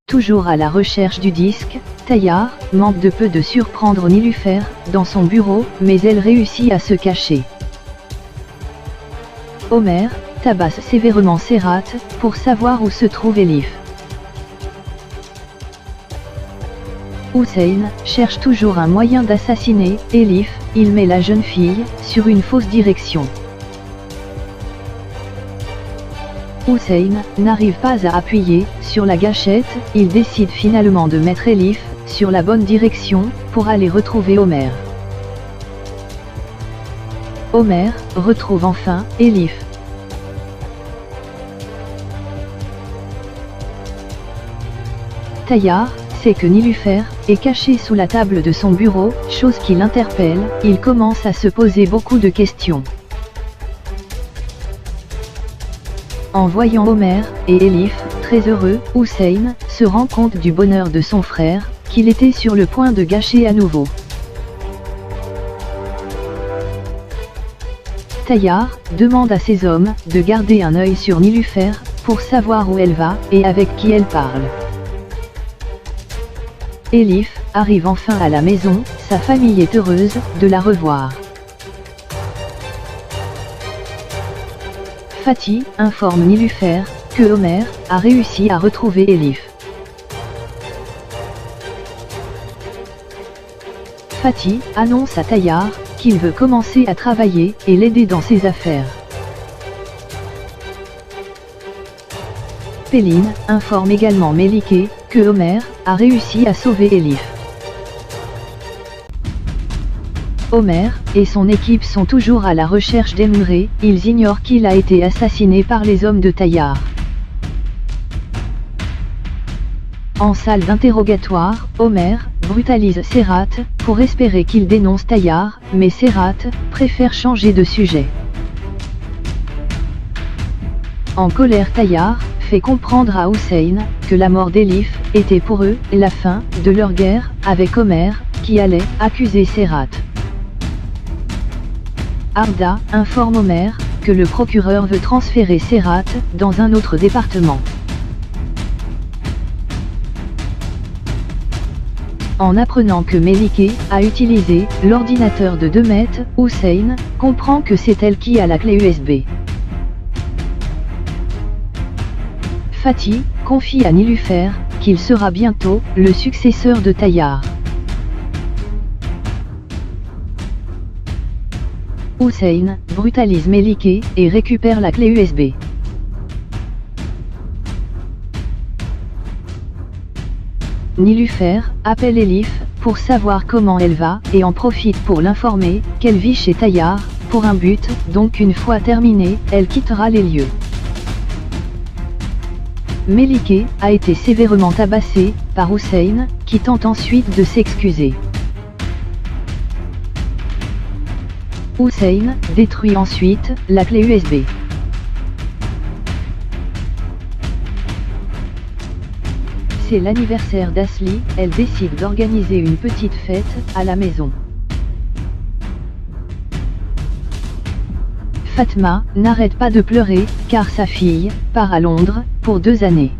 Toujours à la recherche du disque, Tayyar manque de peu de surprendre Nilüfer dans son bureau, mais elle réussit à se cacher. Omer tabasse sévèrement Serhat pour savoir où se trouve Elif. Hussein cherche toujours un moyen d'assassiner Elif, il met la jeune fille sur une fausse direction. Hussein n'arrive pas à appuyer sur la gâchette, il décide finalement de mettre Elif sur la bonne direction pour aller retrouver Omer. Omer retrouve enfin Elif. Tayyar sait que Nilüfer est cachée sous la table de son bureau, chose qui l'interpelle, il commence à se poser beaucoup de questions. En voyant Omer et Elif, très heureux, Hussein se rend compte du bonheur de son frère, qu'il était sur le point de gâcher à nouveau. Tayyar demande à ses hommes de garder un œil sur Nilüfer, pour savoir où elle va, et avec qui elle parle. Elif arrive enfin à la maison, sa famille est heureuse de la revoir. Fatih informe Nilüfer que Omer a réussi à retrouver Elif. Fatih annonce à Tayyar qu'il veut commencer à travailler et l'aider dans ses affaires. Pelin informe également Melike que Omer a réussi à sauver Elif. Omer et son équipe sont toujours à la recherche d'Emre, ils ignorent qu'il a été assassiné par les hommes de Tayyar. En salle d'interrogatoire, Omer brutalise Serhat pour espérer qu'il dénonce Tayyar, mais Serhat préfère changer de sujet. En colère, Tayyar fait comprendre à Hussein que la mort d'Elif était pour eux la fin de leur guerre avec Omer, qui allait accuser Serhat. Arda informe Omer que le procureur veut transférer Serhat dans un autre département. En apprenant que Melike a utilisé l'ordinateur de Demet, Hussein comprend que c'est elle qui a la clé USB. Fatih confie à Nilüfer qu'il sera bientôt le successeur de Tayyar. Hussein brutalise Melike et récupère la clé USB. Nilüfer appelle Elif pour savoir comment elle va et en profite pour l'informer qu'elle vit chez Tayyar pour un but, donc une fois terminée, elle quittera les lieux. Melike a été sévèrement tabassée par Hussein, qui tente ensuite de s'excuser. Hussein détruit ensuite la clé USB. C'est l'anniversaire d'Asli, elle décide d'organiser une petite fête à la maison. Fatma n'arrête pas de pleurer, car sa fille part à Londres pour 2 années.